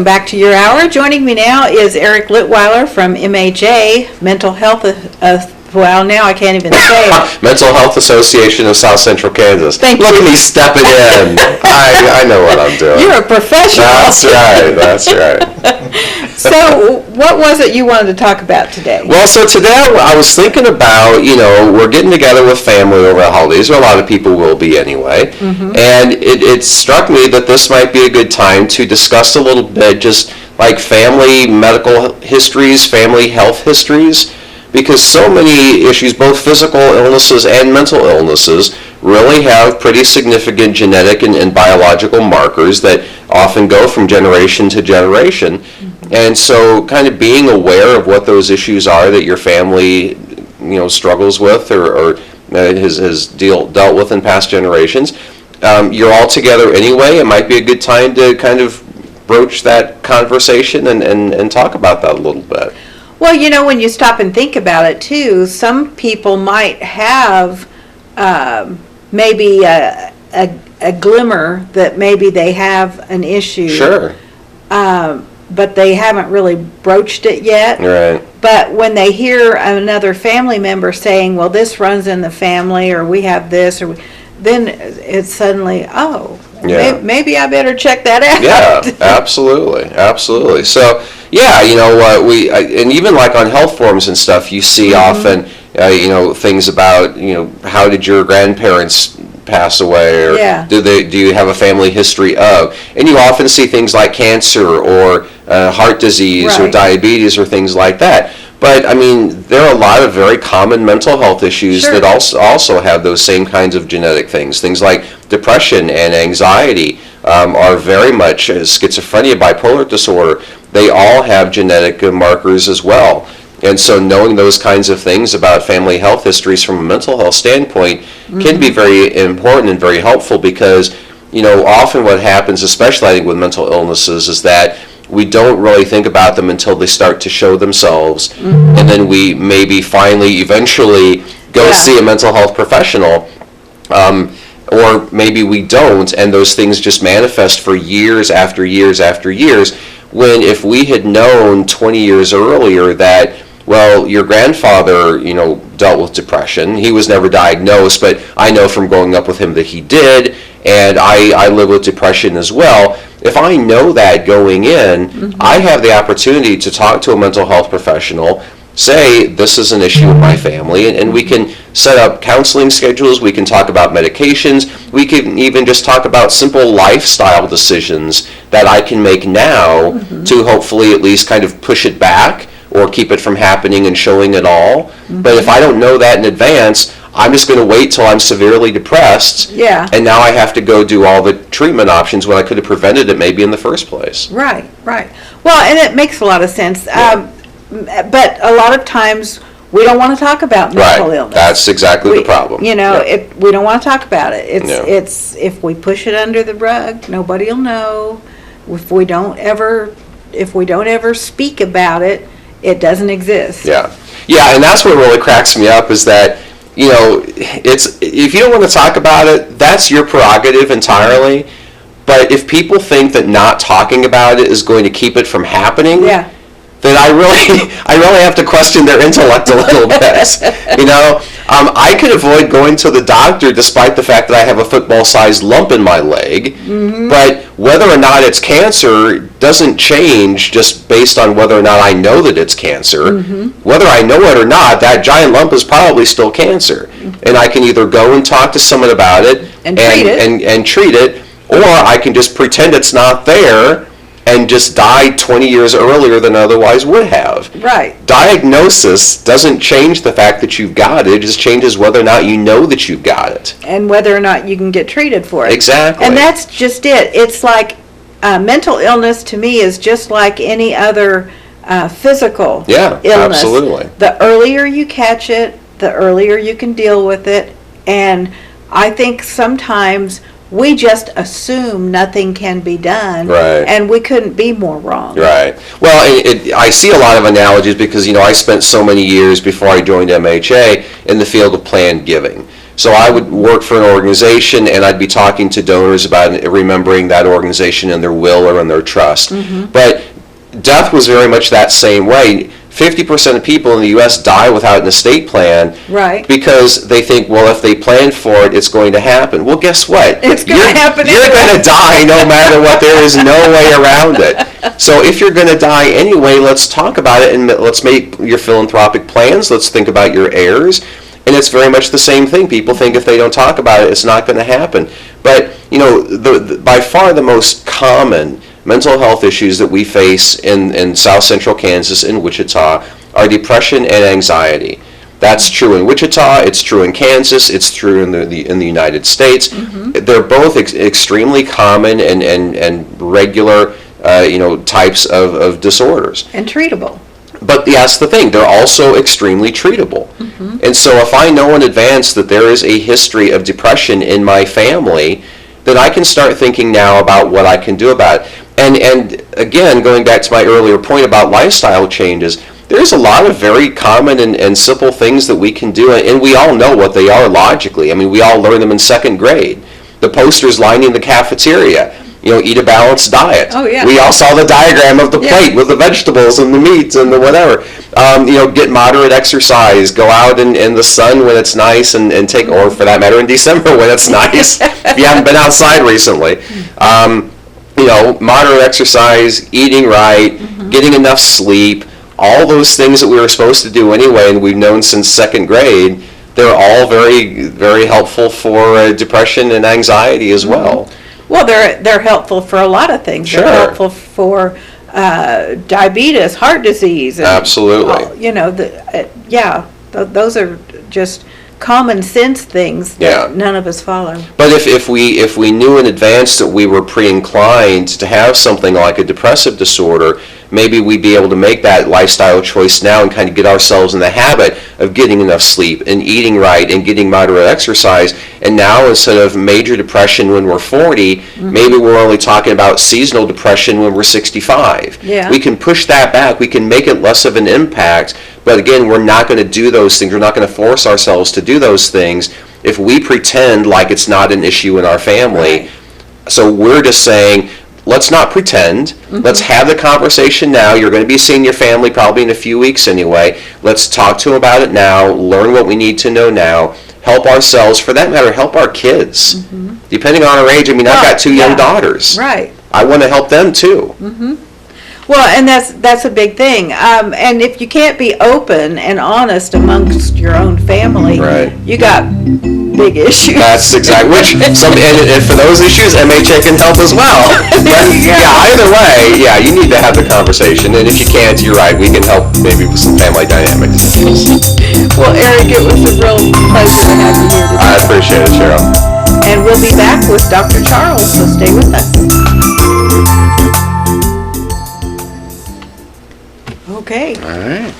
welcome back to your hour. Joining me now is Eric Litweiler from MHA, Mental Health, well, now I can't even say it. Mental Health Association of South Central Kansas. Thank Look you. at me stepping in. I know what I'm doing. You're a professional. That's right. So, what was it you wanted to talk about today? Well, so today I was thinking about, we're getting together with family over the holidays, or a lot of people will be anyway, and it struck me that this might be a good time to discuss a little bit just like family medical histories, family health histories, because so many issues, both physical illnesses and mental illnesses, really have pretty significant genetic and biological markers that often go from generation to generation. And so kind of being aware of what those issues are that your family struggles with or has dealt with in past generations, you're all together anyway. It might be a good time to kind of broach that conversation and talk about that a little bit. Well, when you stop and think about it, too, some people might have maybe a glimmer that maybe they have an issue. Sure. But they haven't really broached it yet. Right. But when they hear another family member saying, well, this runs in the family, or we have this, then it's suddenly, maybe I better check that out. Yeah, absolutely. So, yeah, and even like on health forums and stuff, you see often, things about, how did your grandparents pass away, or do you have a family history of? And you often see things like cancer or heart disease or diabetes or things like that. But, there are a lot of very common mental health issues that also have those same kinds of genetic things. Things like depression and anxiety are very much, schizophrenia, bipolar disorder, they all have genetic markers as well. And so knowing those kinds of things about family health histories from a mental health standpoint can be very important and very helpful, because, often what happens, especially I think with mental illnesses, is that we don't really think about them until they start to show themselves, and then we maybe eventually go see a mental health professional, or maybe we don't, and those things just manifest for years after years after years, when if we had known 20 years earlier that, well, your grandfather, dealt with depression. He was never diagnosed, but I know from growing up with him that he did, and I live with depression as well. If I know that going in, I have the opportunity to talk to a mental health professional, say this is an issue with my family, and we can set up counseling schedules, we can talk about medications, we can even just talk about simple lifestyle decisions that I can make now to hopefully at least kind of push it back or keep it from happening and showing it all. But if I don't know that in advance, I'm just going to wait till I'm severely depressed, and now I have to go do all the treatment options when I could have prevented it maybe in the first place. Right. Well, and it makes a lot of sense. But a lot of times we don't want to talk about mental illness. That's exactly the problem. If we don't want to talk about it. It's if we push it under the rug, nobody will know. If we don't ever speak about it, it doesn't exist. Yeah, and that's what really cracks me up, is that it's, if you don't want to talk about it, that's your prerogative entirely. But if people think that not talking about it is going to keep it from happening, then I really have to question their intellect a little bit. I could avoid going to the doctor despite the fact that I have a football-sized lump in my leg, but whether or not it's cancer doesn't change just based on whether or not I know that it's cancer. Whether I know it or not, that giant lump is probably still cancer. And I can either go and talk to someone about it and treat it, or I can just pretend it's not there and just die 20 years earlier than otherwise would have. Right. Diagnosis doesn't change the fact that you've got it. It just changes whether or not you know that you've got it. And whether or not you can get treated for it. Exactly. And that's just it. It's like mental illness to me is just like any other physical illness. Absolutely. The earlier you catch it, the earlier you can deal with it. And I think sometimes we just assume nothing can be done, and we couldn't be more wrong. Right. Well, I see a lot of analogies because, I spent so many years before I joined MHA in the field of planned giving. So I would work for an organization, and I'd be talking to donors about remembering that organization in their will or in their trust. But death was very much that same way. 50% of people in the U.S. die without an estate plan, Right. because they think, well, if they plan for it, it's going to happen. Well, guess what? It's going to happen You're anyway. going to die no matter what. There is no way around it. So if you're going to die anyway, let's talk about it, and let's make your philanthropic plans. Let's think about your heirs. And it's very much the same thing. People think if they don't talk about it, it's not going to happen. But, by far the most common mental health issues that we face in South Central Kansas, in Wichita, are depression and anxiety. That's true in Wichita, it's true in Kansas, it's true in the United States. They're both extremely common and regular types of disorders. And treatable. But that's the thing, they're also extremely treatable. And so if I know in advance that there is a history of depression in my family, then I can start thinking now about what I can do about it. And again, going back to my earlier point about lifestyle changes, there's a lot of very common and simple things that we can do, and we all know what they are logically. I mean, we all learn them in second grade. The posters lining the cafeteria, eat a balanced diet. Oh, yeah. We all saw the diagram of the plate with the vegetables and the meats and the whatever. Get moderate exercise, go out in the sun when it's nice, and take, or for that matter, in December when it's nice, if you haven't been outside recently. Moderate exercise, eating right, getting enough sleep, all those things that we were supposed to do anyway, and we've known since second grade, they're all very, very helpful for depression and anxiety as well. Well, they're helpful for a lot of things. Sure. They're helpful for diabetes, heart disease. And Absolutely. Those are just common sense things that none of us follow. But if we knew in advance that we were pre-inclined to have something like a depressive disorder, maybe we'd be able to make that lifestyle choice now and kind of get ourselves in the habit of getting enough sleep and eating right and getting moderate exercise. And now, instead of major depression when we're 40, maybe we're only talking about seasonal depression when we're 65. Yeah. We can push that back. We can make it less of an impact. But again, we're not going to do those things. We're not going to force ourselves to do those things if we pretend like it's not an issue in our family. Right. So we're just saying, let's not pretend. Let's have the conversation now. You're going to be seeing your family probably in a few weeks anyway. Let's talk to them about it now, learn what we need to know now, help ourselves, for that matter, help our kids. Depending on our age, I've got two young daughters. Right. I want to help them too. Well, and that's a big thing. And if you can't be open and honest amongst your own family, Right. you got big issues. That's exactly, and for those issues, MHA can help as well. But, either way, you need to have the conversation, and if you can't, you're right, we can help maybe with some family dynamics. Well, Eric, it was a real pleasure to have you here today. I appreciate it, Cheryl. And we'll be back with Dr. Charles, so stay with us. Okay. All right.